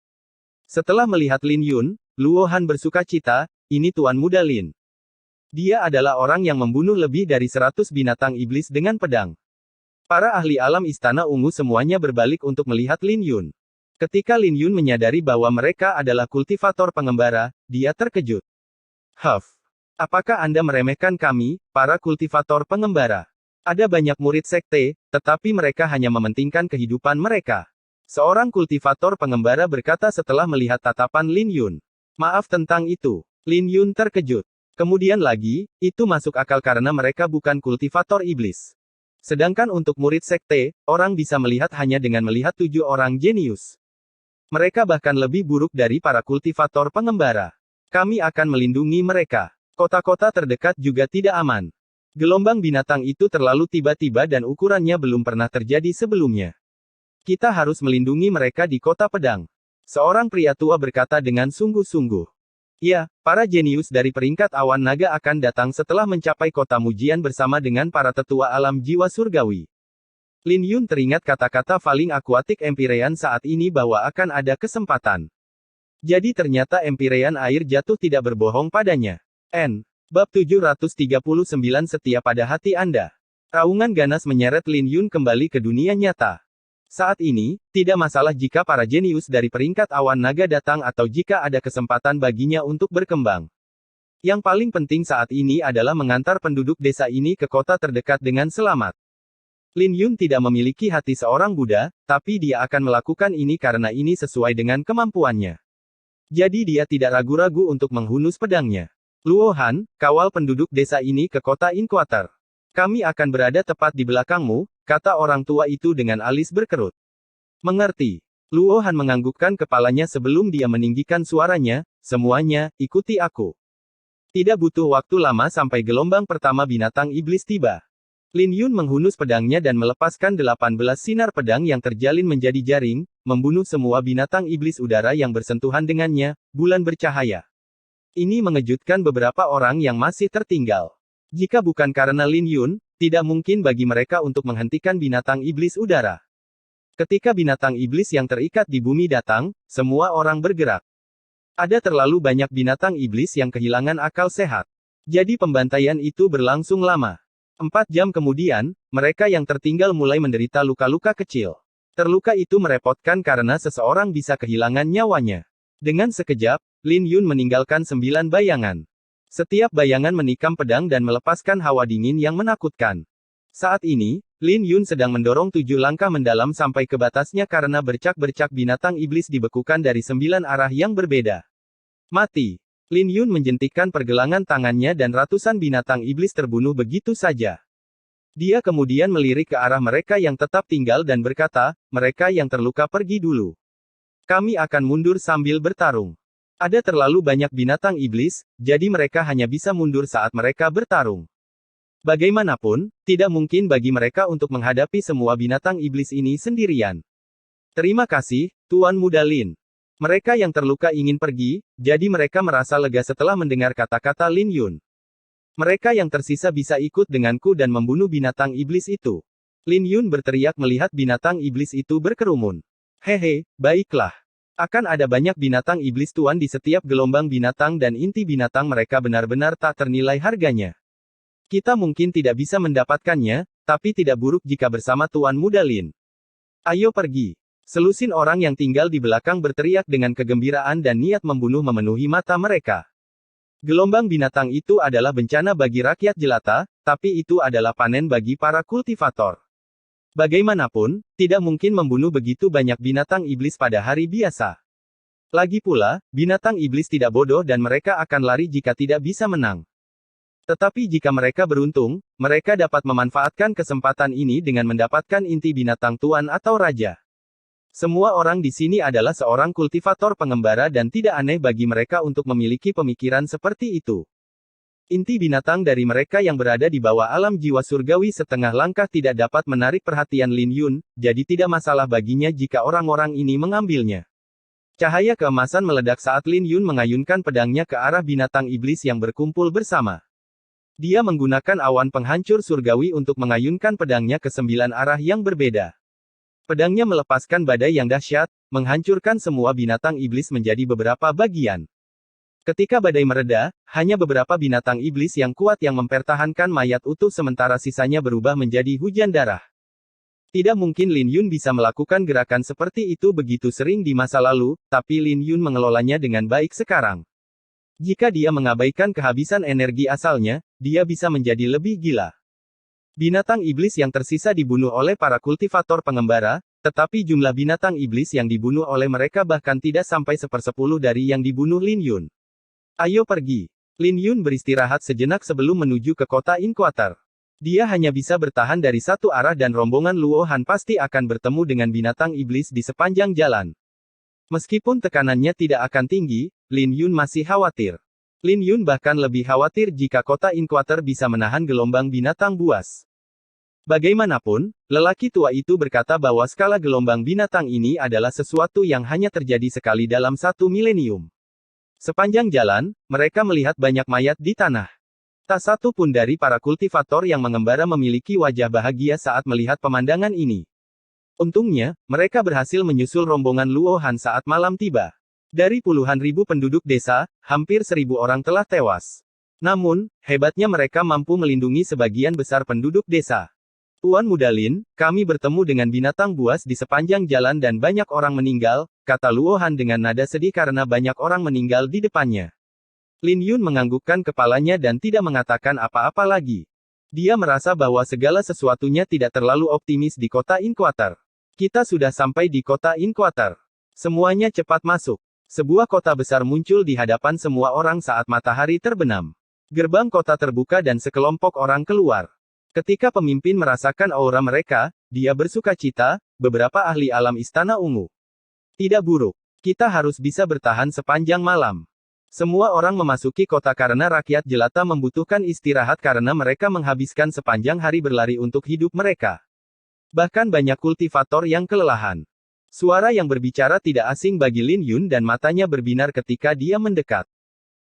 Setelah melihat Lin Yun, Luo Han bersukacita, ini Tuan Muda Lin. Dia adalah orang yang membunuh lebih dari 100 binatang iblis dengan pedang. Para ahli alam istana ungu semuanya berbalik untuk melihat Lin Yun. Ketika Lin Yun menyadari bahwa mereka adalah kultivator pengembara, dia terkejut. Huff. Apakah Anda meremehkan kami, para kultivator pengembara? Ada banyak murid sekte, tetapi mereka hanya mementingkan kehidupan mereka. Seorang kultivator pengembara berkata setelah melihat tatapan Lin Yun. Maaf tentang itu. Lin Yun terkejut. Kemudian lagi, itu masuk akal karena mereka bukan kultivator iblis. Sedangkan untuk murid sekte, orang bisa melihat hanya dengan melihat 7 orang jenius. Mereka bahkan lebih buruk dari para kultivator pengembara. Kami akan melindungi mereka. Kota-kota terdekat juga tidak aman. Gelombang binatang itu terlalu tiba-tiba dan ukurannya belum pernah terjadi sebelumnya. Kita harus melindungi mereka di kota pedang. Seorang pria tua berkata dengan sungguh-sungguh. Ya, para jenius dari peringkat awan naga akan datang setelah mencapai kota Mujian bersama dengan para tetua alam jiwa surgawi. Lin Yun teringat kata-kata Falling Aquatic Empyrean saat ini bahwa akan ada kesempatan. Jadi ternyata Empyrean air jatuh tidak berbohong padanya. Bab 739 setia pada hati Anda. Raungan ganas menyeret Lin Yun kembali ke dunia nyata. Saat ini, tidak masalah jika para jenius dari peringkat awan naga datang atau jika ada kesempatan baginya untuk berkembang. Yang paling penting saat ini adalah mengantar penduduk desa ini ke kota terdekat dengan selamat. Lin Yun tidak memiliki hati seorang Buddha, tapi dia akan melakukan ini karena ini sesuai dengan kemampuannya. Jadi dia tidak ragu-ragu untuk menghunus pedangnya. Luo Han, kawal penduduk desa ini ke kota Inquarter. Kami akan berada tepat di belakangmu, kata orang tua itu dengan alis berkerut. Mengerti. Luo Han menganggukkan kepalanya sebelum dia meninggikan suaranya, semuanya, ikuti aku. Tidak butuh waktu lama sampai gelombang pertama binatang iblis tiba. Lin Yun menghunus pedangnya dan melepaskan 18 sinar pedang yang terjalin menjadi jaring, membunuh semua binatang iblis udara yang bersentuhan dengannya, bulan bercahaya. Ini mengejutkan beberapa orang yang masih tertinggal. Jika bukan karena Lin Yun, tidak mungkin bagi mereka untuk menghentikan binatang iblis udara. Ketika binatang iblis yang terikat di bumi datang, semua orang bergerak. Ada terlalu banyak binatang iblis yang kehilangan akal sehat. Jadi pembantaian itu berlangsung lama. 4 jam kemudian, mereka yang tertinggal mulai menderita luka-luka kecil. Terluka itu merepotkan karena seseorang bisa kehilangan nyawanya. Dengan sekejap, Lin Yun meninggalkan 9 bayangan. Setiap bayangan menikam pedang dan melepaskan hawa dingin yang menakutkan. Saat ini, Lin Yun sedang mendorong 7 langkah mendalam sampai ke batasnya karena bercak-bercak binatang iblis dibekukan dari 9 arah yang berbeda. Mati. Lin Yun menjentikkan pergelangan tangannya dan ratusan binatang iblis terbunuh begitu saja. Dia kemudian melirik ke arah mereka yang tetap tinggal dan berkata, mereka yang terluka pergi dulu. Kami akan mundur sambil bertarung. Ada terlalu banyak binatang iblis, jadi mereka hanya bisa mundur saat mereka bertarung. Bagaimanapun, tidak mungkin bagi mereka untuk menghadapi semua binatang iblis ini sendirian. Terima kasih, Tuan Muda Lin. Mereka yang terluka ingin pergi, jadi mereka merasa lega setelah mendengar kata-kata Lin Yun. Mereka yang tersisa bisa ikut denganku dan membunuh binatang iblis itu. Lin Yun berteriak melihat binatang iblis itu berkerumun. Hehe, baiklah. Akan ada banyak binatang iblis tuan di setiap gelombang binatang dan inti binatang mereka benar-benar tak ternilai harganya. Kita mungkin tidak bisa mendapatkannya, tapi tidak buruk jika bersama Tuan Muda Lin. Ayo pergi. Selusin orang yang tinggal di belakang berteriak dengan kegembiraan dan niat membunuh memenuhi mata mereka. Gelombang binatang itu adalah bencana bagi rakyat jelata, tapi itu adalah panen bagi para kultivator. Bagaimanapun, tidak mungkin membunuh begitu banyak binatang iblis pada hari biasa. Lagi pula, binatang iblis tidak bodoh dan mereka akan lari jika tidak bisa menang. Tetapi jika mereka beruntung, mereka dapat memanfaatkan kesempatan ini dengan mendapatkan inti binatang tuan atau raja. Semua orang di sini adalah seorang kultivator pengembara dan tidak aneh bagi mereka untuk memiliki pemikiran seperti itu. Inti binatang dari mereka yang berada di bawah alam jiwa surgawi setengah langkah tidak dapat menarik perhatian Lin Yun, jadi tidak masalah baginya jika orang-orang ini mengambilnya. Cahaya keemasan meledak saat Lin Yun mengayunkan pedangnya ke arah binatang iblis yang berkumpul bersama. Dia menggunakan awan penghancur surgawi untuk mengayunkan pedangnya ke 9 arah yang berbeda. Pedangnya melepaskan badai yang dahsyat, menghancurkan semua binatang iblis menjadi beberapa bagian. Ketika badai mereda, hanya beberapa binatang iblis yang kuat yang mempertahankan mayat utuh sementara sisanya berubah menjadi hujan darah. Tidak mungkin Lin Yun bisa melakukan gerakan seperti itu begitu sering di masa lalu, tapi Lin Yun mengelolanya dengan baik sekarang. Jika dia mengabaikan kehabisan energi asalnya, dia bisa menjadi lebih gila. Binatang iblis yang tersisa dibunuh oleh para kultivator pengembara, tetapi jumlah binatang iblis yang dibunuh oleh mereka bahkan tidak sampai 1/10 dari yang dibunuh Lin Yun. Ayo pergi. Lin Yun beristirahat sejenak sebelum menuju ke kota Inquatar. Dia hanya bisa bertahan dari satu arah dan rombongan Luo Han pasti akan bertemu dengan binatang iblis di sepanjang jalan. Meskipun tekanannya tidak akan tinggi, Lin Yun masih khawatir. Lin Yun bahkan lebih khawatir jika kota Inquatar bisa menahan gelombang binatang buas. Bagaimanapun, lelaki tua itu berkata bahwa skala gelombang binatang ini adalah sesuatu yang hanya terjadi sekali dalam 1 milenium. Sepanjang jalan, mereka melihat banyak mayat di tanah. Tak satu pun dari para kultivator yang mengembara memiliki wajah bahagia saat melihat pemandangan ini. Untungnya, mereka berhasil menyusul rombongan Luo Han saat malam tiba. Dari puluhan ribu penduduk desa, hampir 1.000 orang telah tewas. Namun, hebatnya mereka mampu melindungi sebagian besar penduduk desa. Tuan Muda Lin, kami bertemu dengan binatang buas di sepanjang jalan dan banyak orang meninggal, kata Luo Han dengan nada sedih karena banyak orang meninggal di depannya. Lin Yun menganggukkan kepalanya dan tidak mengatakan apa-apa lagi. Dia merasa bahwa segala sesuatunya tidak terlalu optimis di kota Inquatar. Kita sudah sampai di kota Inquatar. Semuanya cepat masuk. Sebuah kota besar muncul di hadapan semua orang saat matahari terbenam. Gerbang kota terbuka dan sekelompok orang keluar. Ketika pemimpin merasakan aura mereka, dia bersuka cita, beberapa ahli alam istana ungu. Tidak buruk. Kita harus bisa bertahan sepanjang malam. Semua orang memasuki kota karena rakyat jelata membutuhkan istirahat karena mereka menghabiskan sepanjang hari berlari untuk hidup mereka. Bahkan banyak kultivator yang kelelahan. Suara yang berbicara tidak asing bagi Lin Yun dan matanya berbinar ketika dia mendekat.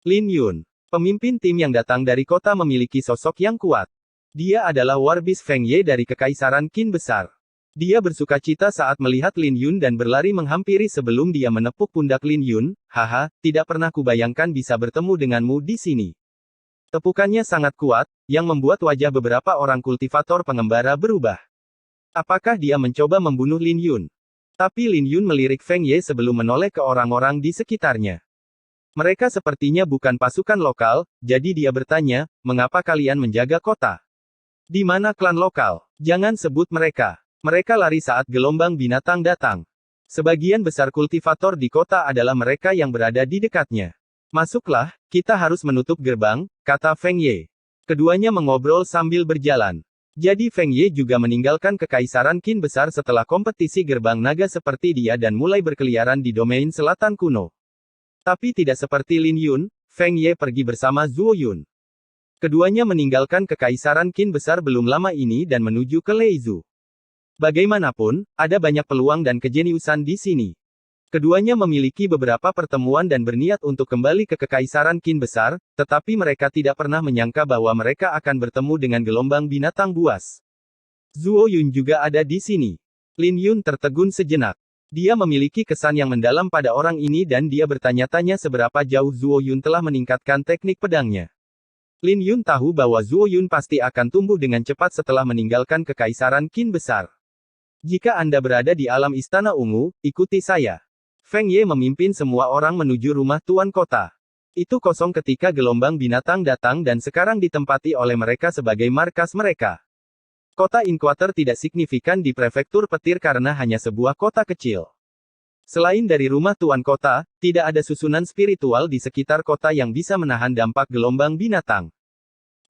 Lin Yun, pemimpin tim yang datang dari kota memiliki sosok yang kuat. Dia adalah Warbis Feng Ye dari Kekaisaran Qin Besar. Dia bersuka cita saat melihat Lin Yun dan berlari menghampiri sebelum dia menepuk pundak Lin Yun. Haha, tidak pernah kubayangkan bisa bertemu denganmu di sini. Tepukannya sangat kuat, yang membuat wajah beberapa orang kultivator pengembara berubah. Apakah dia mencoba membunuh Lin Yun? Tapi Lin Yun melirik Feng Ye sebelum menoleh ke orang-orang di sekitarnya. Mereka sepertinya bukan pasukan lokal, jadi dia bertanya, mengapa kalian menjaga kota? Di mana klan lokal? Jangan sebut mereka. Mereka lari saat gelombang binatang datang. Sebagian besar kultivator di kota adalah mereka yang berada di dekatnya. Masuklah, kita harus menutup gerbang, kata Feng Ye. Keduanya mengobrol sambil berjalan. Jadi Feng Ye juga meninggalkan kekaisaran Qin besar setelah kompetisi gerbang naga seperti dia dan mulai berkeliaran di domain selatan kuno. Tapi tidak seperti Lin Yun, Feng Ye pergi bersama Zuo Yun. Keduanya meninggalkan kekaisaran Qin besar belum lama ini dan menuju ke Leizhou. Bagaimanapun, ada banyak peluang dan kejeniusan di sini. Keduanya memiliki beberapa pertemuan dan berniat untuk kembali ke kekaisaran Qin besar, tetapi mereka tidak pernah menyangka bahwa mereka akan bertemu dengan gelombang binatang buas. Zuo Yun juga ada di sini. Lin Yun tertegun sejenak. Dia memiliki kesan yang mendalam pada orang ini dan dia bertanya-tanya seberapa jauh Zuo Yun telah meningkatkan teknik pedangnya. Lin Yun tahu bahwa Zuo Yun pasti akan tumbuh dengan cepat setelah meninggalkan kekaisaran Qin besar. Jika Anda berada di alam Istana Ungu, ikuti saya. Feng Ye memimpin semua orang menuju rumah Tuan Kota. Itu kosong ketika gelombang binatang datang dan sekarang ditempati oleh mereka sebagai markas mereka. Kota Inquater tidak signifikan di prefektur petir karena hanya sebuah kota kecil. Selain dari rumah Tuan Kota, tidak ada susunan spiritual di sekitar kota yang bisa menahan dampak gelombang binatang.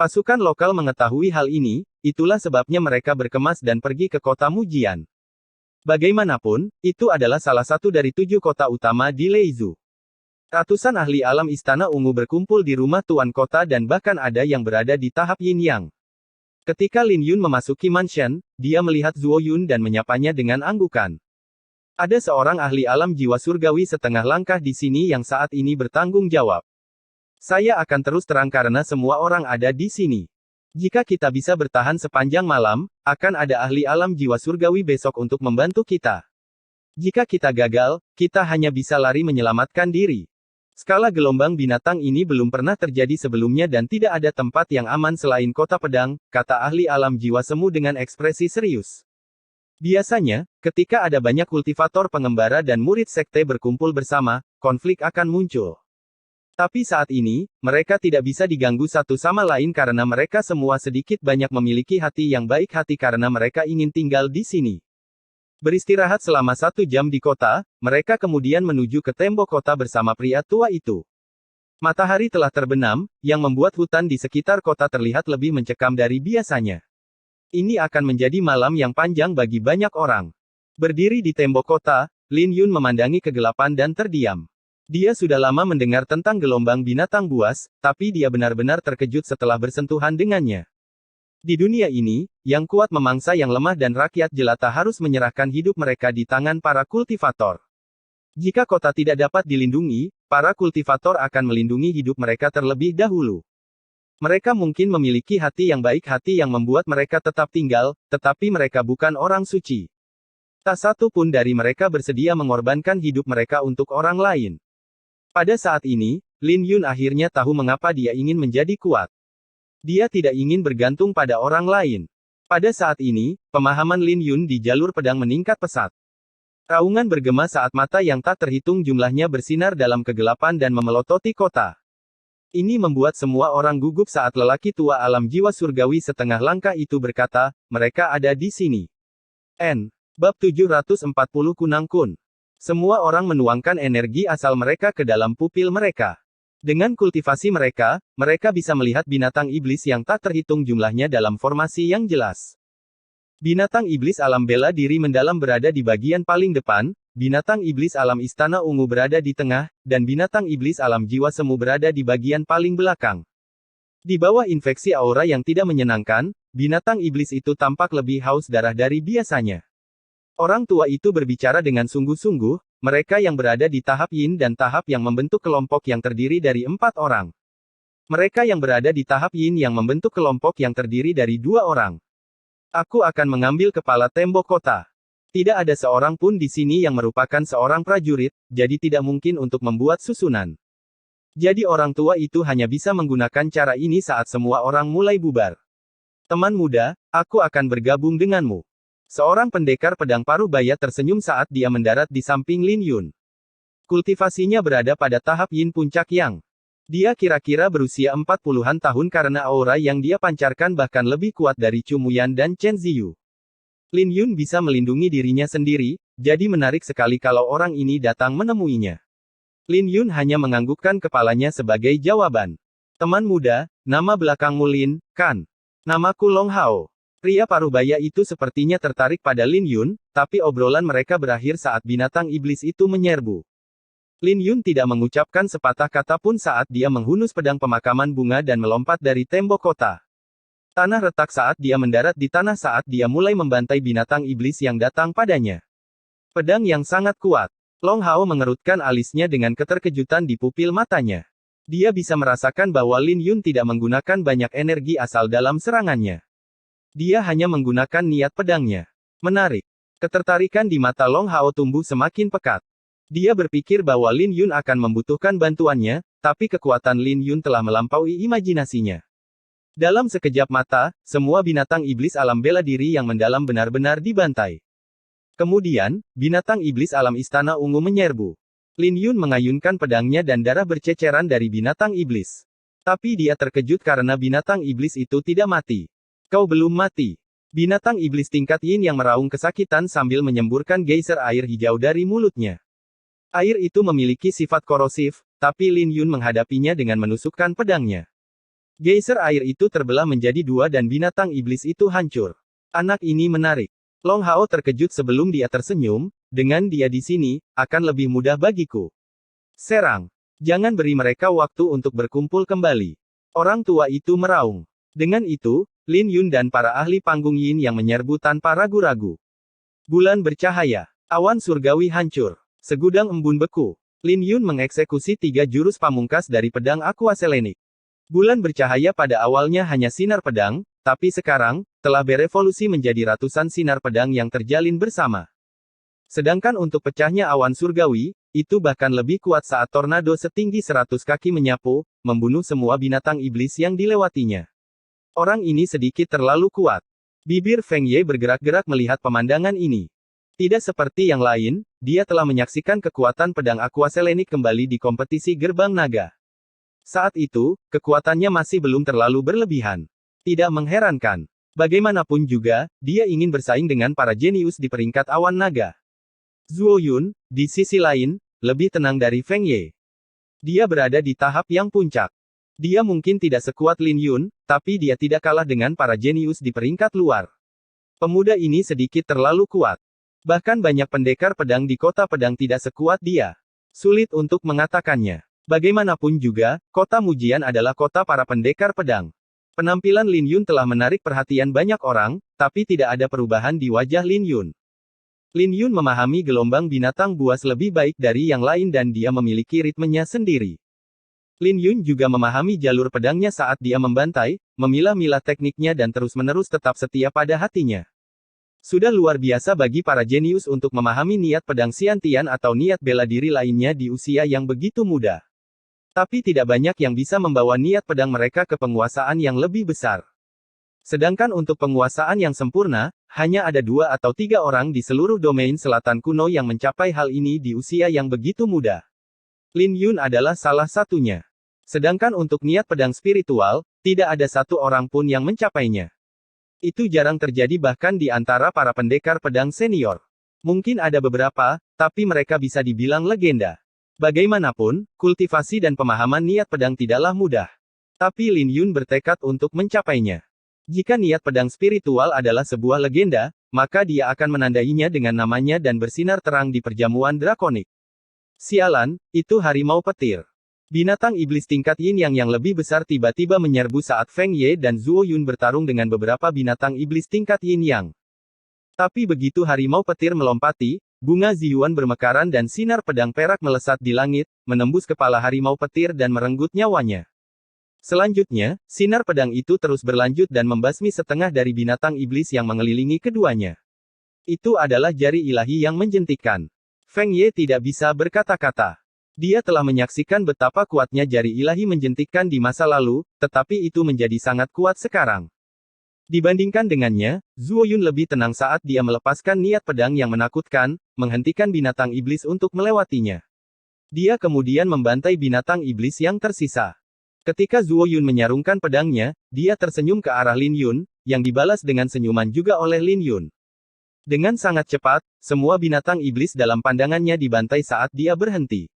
Pasukan lokal mengetahui hal ini, itulah sebabnya mereka berkemas dan pergi ke kota Mujian. Bagaimanapun, itu adalah salah satu dari 7 kota utama di Leizhou. Ratusan ahli alam Istana Ungu berkumpul di rumah Tuan Kota dan bahkan ada yang berada di tahap Yin Yang. Ketika Lin Yun memasuki mansion, dia melihat Zuo Yun dan menyapanya dengan anggukan. Ada seorang ahli alam jiwa surgawi setengah langkah di sini yang saat ini bertanggung jawab. Saya akan terus terang karena semua orang ada di sini. Jika kita bisa bertahan sepanjang malam, akan ada ahli alam jiwa surgawi besok untuk membantu kita. Jika kita gagal, kita hanya bisa lari menyelamatkan diri. Skala gelombang binatang ini belum pernah terjadi sebelumnya dan tidak ada tempat yang aman selain kota pedang, kata ahli alam jiwa semu dengan ekspresi serius. Biasanya, ketika ada banyak kultivator pengembara dan murid sekte berkumpul bersama, konflik akan muncul. Tapi saat ini, mereka tidak bisa diganggu satu sama lain karena mereka semua sedikit banyak memiliki hati yang baik hati karena mereka ingin tinggal di sini. Beristirahat selama 1 jam di kota, mereka kemudian menuju ke tembok kota bersama pria tua itu. Matahari telah terbenam, yang membuat hutan di sekitar kota terlihat lebih mencekam dari biasanya. Ini akan menjadi malam yang panjang bagi banyak orang. Berdiri di tembok kota, Lin Yun memandangi kegelapan dan terdiam. Dia sudah lama mendengar tentang gelombang binatang buas, tapi dia benar-benar terkejut setelah bersentuhan dengannya. Di dunia ini, yang kuat memangsa yang lemah dan rakyat jelata harus menyerahkan hidup mereka di tangan para kultivator. Jika kota tidak dapat dilindungi, para kultivator akan melindungi hidup mereka terlebih dahulu. Mereka mungkin memiliki hati yang baik hati yang membuat mereka tetap tinggal, tetapi mereka bukan orang suci. Tak satu pun dari mereka bersedia mengorbankan hidup mereka untuk orang lain. Pada saat ini, Lin Yun akhirnya tahu mengapa dia ingin menjadi kuat. Dia tidak ingin bergantung pada orang lain. Pada saat ini, pemahaman Lin Yun di jalur pedang meningkat pesat. Raungan bergema saat mata yang tak terhitung jumlahnya bersinar dalam kegelapan dan memelototi kota. Ini membuat semua orang gugup saat lelaki tua alam jiwa surgawi setengah langkah itu berkata, mereka ada di sini. Bab 740 Kunang Kun. Semua orang menuangkan energi asal mereka ke dalam pupil mereka. Dengan kultivasi mereka, mereka bisa melihat binatang iblis yang tak terhitung jumlahnya dalam formasi yang jelas. Binatang iblis alam bela diri mendalam berada di bagian paling depan, binatang iblis alam istana ungu berada di tengah, dan binatang iblis alam jiwa semu berada di bagian paling belakang. Di bawah infeksi aura yang tidak menyenangkan, binatang iblis itu tampak lebih haus darah dari biasanya. Orang tua itu berbicara dengan sungguh-sungguh, mereka yang berada di tahap yin dan tahap yang membentuk kelompok yang terdiri dari 4 orang. Mereka yang berada di tahap yin yang membentuk kelompok yang terdiri dari 2 orang. Aku akan mengambil kepala tembok kota. Tidak ada seorang pun di sini yang merupakan seorang prajurit, jadi tidak mungkin untuk membuat susunan. Jadi orang tua itu hanya bisa menggunakan cara ini saat semua orang mulai bubar. Teman muda, aku akan bergabung denganmu. Seorang pendekar pedang parubaya tersenyum saat dia mendarat di samping Lin Yun. Kultivasinya berada pada tahap Yin Puncak Yang. Dia kira-kira berusia 40-an tahun karena aura yang dia pancarkan bahkan lebih kuat dari Chu Muyan dan Chen Ziyu. Lin Yun bisa melindungi dirinya sendiri, jadi menarik sekali kalau orang ini datang menemuinya. Lin Yun hanya menganggukkan kepalanya sebagai jawaban. Teman muda, nama belakangmu Lin, kan? Namaku Long Hao. Pria parubaya itu sepertinya tertarik pada Lin Yun, tapi obrolan mereka berakhir saat binatang iblis itu menyerbu. Lin Yun tidak mengucapkan sepatah kata pun saat dia menghunus pedang pemakaman bunga dan melompat dari tembok kota. Tanah retak saat dia mendarat di tanah saat dia mulai membantai binatang iblis yang datang padanya. Pedang yang sangat kuat. Long Hao mengerutkan alisnya dengan keterkejutan di pupil matanya. Dia bisa merasakan bahwa Lin Yun tidak menggunakan banyak energi asal dalam serangannya. Dia hanya menggunakan niat pedangnya. Menarik. Ketertarikan di mata Long Hao tumbuh semakin pekat. Dia berpikir bahwa Lin Yun akan membutuhkan bantuannya, tapi kekuatan Lin Yun telah melampaui imajinasinya. Dalam sekejap mata, semua binatang iblis alam bela diri yang mendalam benar-benar dibantai. Kemudian, binatang iblis alam istana ungu menyerbu. Lin Yun mengayunkan pedangnya dan darah berceceran dari binatang iblis. Tapi dia terkejut karena binatang iblis itu tidak mati. Kau belum mati. Binatang iblis tingkat Yin yang meraung kesakitan sambil menyemburkan geyser air hijau dari mulutnya. Air itu memiliki sifat korosif, tapi Lin Yun menghadapinya dengan menusukkan pedangnya. Geyser air itu terbelah menjadi dua dan binatang iblis itu hancur. Anak ini menarik. Long Hao terkejut sebelum dia tersenyum, dengan dia di sini, akan lebih mudah bagiku. Serang. Jangan beri mereka waktu untuk berkumpul kembali. Orang tua itu meraung. Dengan itu, Lin Yun dan para ahli panggung Yin yang menyerbu tanpa ragu-ragu. Bulan bercahaya. Awan surgawi hancur. Segudang embun beku. Lin Yun mengeksekusi 3 jurus pamungkas dari pedang Aqua Selenik. Bulan bercahaya pada awalnya hanya sinar pedang, tapi sekarang, telah berevolusi menjadi ratusan sinar pedang yang terjalin bersama. Sedangkan untuk pecahnya awan surgawi, itu bahkan lebih kuat saat tornado setinggi 100 kaki menyapu, membunuh semua binatang iblis yang dilewatinya. Orang ini sedikit terlalu kuat. Bibir Feng Ye bergerak-gerak melihat pemandangan ini. Tidak seperti yang lain, dia telah menyaksikan kekuatan pedang Aqua Selenik kembali di kompetisi Gerbang Naga. Saat itu, kekuatannya masih belum terlalu berlebihan. Tidak mengherankan. Bagaimanapun juga, dia ingin bersaing dengan para jenius di peringkat awan naga. Zuo Yun, di sisi lain, lebih tenang dari Feng Ye. Dia berada di tahap yang puncak. Dia mungkin tidak sekuat Lin Yun, tapi dia tidak kalah dengan para jenius di peringkat luar. Pemuda ini sedikit terlalu kuat. Bahkan banyak pendekar pedang di kota pedang tidak sekuat dia. Sulit untuk mengatakannya. Bagaimanapun juga, kota Mujian adalah kota para pendekar pedang. Penampilan Lin Yun telah menarik perhatian banyak orang, tapi tidak ada perubahan di wajah Lin Yun. Lin Yun memahami gelombang binatang buas lebih baik dari yang lain dan dia memiliki ritmenya sendiri. Lin Yun juga memahami jalur pedangnya saat dia membantai, memilah-milah tekniknya dan terus-menerus tetap setia pada hatinya. Sudah luar biasa bagi para jenius untuk memahami niat pedang Xiantian atau niat bela diri lainnya di usia yang begitu muda. Tapi tidak banyak yang bisa membawa niat pedang mereka ke penguasaan yang lebih besar. Sedangkan untuk penguasaan yang sempurna, hanya ada 2 atau 3 orang di seluruh domain selatan kuno yang mencapai hal ini di usia yang begitu muda. Lin Yun adalah salah satunya. Sedangkan untuk niat pedang spiritual, tidak ada satu orang pun yang mencapainya. Itu jarang terjadi bahkan di antara para pendekar pedang senior. Mungkin ada beberapa, tapi mereka bisa dibilang legenda. Bagaimanapun, kultivasi dan pemahaman niat pedang tidaklah mudah. Tapi Lin Yun bertekad untuk mencapainya. Jika niat pedang spiritual adalah sebuah legenda, maka dia akan menandainya dengan namanya dan bersinar terang di perjamuan drakonik. Sialan, itu harimau petir. Binatang iblis tingkat yin yang lebih besar tiba-tiba menyerbu saat Feng Ye dan Zuo Yun bertarung dengan beberapa binatang iblis tingkat yin yang. Tapi begitu harimau petir melompati, bunga Ziyuan bermekaran dan sinar pedang perak melesat di langit, menembus kepala harimau petir dan merenggut nyawanya. Selanjutnya, sinar pedang itu terus berlanjut dan membasmi setengah dari binatang iblis yang mengelilingi keduanya. Itu adalah jari ilahi yang menjentikkan. Feng Ye tidak bisa berkata-kata. Dia telah menyaksikan betapa kuatnya jari ilahi menjentikkan di masa lalu, tetapi itu menjadi sangat kuat sekarang. Dibandingkan dengannya, Zuo Yun lebih tenang saat dia melepaskan niat pedang yang menakutkan, menghentikan binatang iblis untuk melewatinya. Dia kemudian membantai binatang iblis yang tersisa. Ketika Zuo Yun menyarungkan pedangnya, dia tersenyum ke arah Lin Yun, yang dibalas dengan senyuman juga oleh Lin Yun. Dengan sangat cepat, semua binatang iblis dalam pandangannya dibantai saat dia berhenti.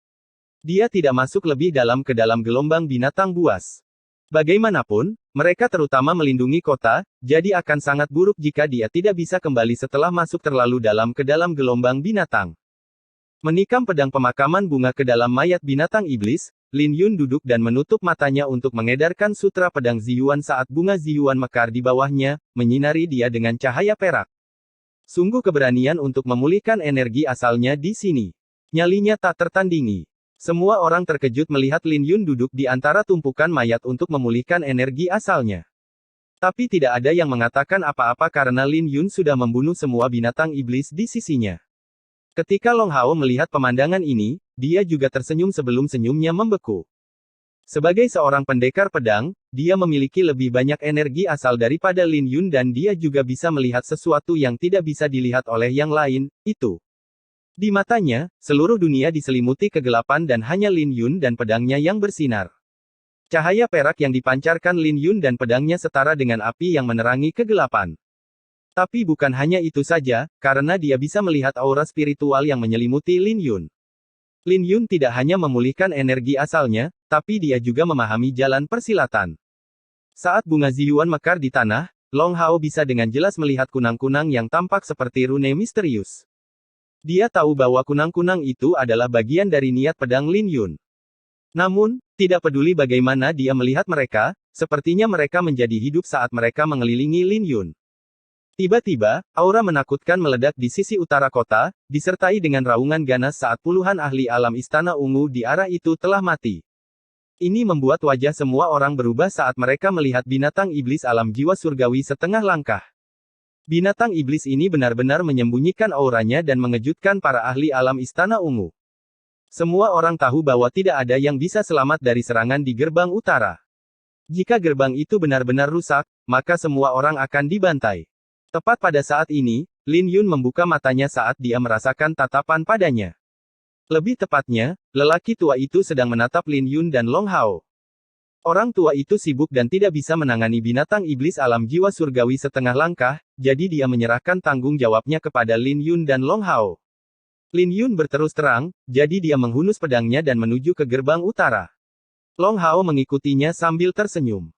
Dia tidak masuk lebih dalam ke dalam gelombang binatang buas. Bagaimanapun, mereka terutama melindungi kota, jadi akan sangat buruk jika dia tidak bisa kembali setelah masuk terlalu dalam ke dalam gelombang binatang. Menikam pedang pemakaman bunga ke dalam mayat binatang iblis, Lin Yun duduk dan menutup matanya untuk mengedarkan sutra pedang Ziyuan saat bunga Ziyuan mekar di bawahnya, menyinari dia dengan cahaya perak. Sungguh keberanian untuk memulihkan energi asalnya di sini. Nyalinya tak tertandingi. Semua orang terkejut melihat Lin Yun duduk di antara tumpukan mayat untuk memulihkan energi asalnya. Tapi tidak ada yang mengatakan apa-apa karena Lin Yun sudah membunuh semua binatang iblis di sisinya. Ketika Long Hao melihat pemandangan ini, dia juga tersenyum sebelum senyumnya membeku. Sebagai seorang pendekar pedang, dia memiliki lebih banyak energi asal daripada Lin Yun dan dia juga bisa melihat sesuatu yang tidak bisa dilihat oleh yang lain, itu. Di matanya, seluruh dunia diselimuti kegelapan dan hanya Lin Yun dan pedangnya yang bersinar. Cahaya perak yang dipancarkan Lin Yun dan pedangnya setara dengan api yang menerangi kegelapan. Tapi bukan hanya itu saja, karena dia bisa melihat aura spiritual yang menyelimuti Lin Yun. Lin Yun tidak hanya memulihkan energi asalnya, tapi dia juga memahami jalan persilatan. Saat bunga Ziyuan mekar di tanah, Long Hao bisa dengan jelas melihat kunang-kunang yang tampak seperti rune misterius. Dia tahu bahwa kunang-kunang itu adalah bagian dari niat pedang Lin Yun. Namun, tidak peduli bagaimana dia melihat mereka, sepertinya mereka menjadi hidup saat mereka mengelilingi Lin Yun. Tiba-tiba, aura menakutkan meledak di sisi utara kota, disertai dengan raungan ganas saat puluhan ahli alam Istana Ungu di arah itu telah mati. Ini membuat wajah semua orang berubah saat mereka melihat binatang iblis alam jiwa surgawi setengah langkah. Binatang iblis ini benar-benar menyembunyikan auranya dan mengejutkan para ahli alam Istana Ungu. Semua orang tahu bahwa tidak ada yang bisa selamat dari serangan di gerbang utara. Jika gerbang itu benar-benar rusak, maka semua orang akan dibantai. Tepat pada saat ini, Lin Yun membuka matanya saat dia merasakan tatapan padanya. Lebih tepatnya, lelaki tua itu sedang menatap Lin Yun dan Long Hao. Orang tua itu sibuk dan tidak bisa menangani binatang iblis alam jiwa surgawi setengah langkah, jadi dia menyerahkan tanggung jawabnya kepada Lin Yun dan Long Hao. Lin Yun berterus terang, jadi dia menghunus pedangnya dan menuju ke gerbang utara. Long Hao mengikutinya sambil tersenyum.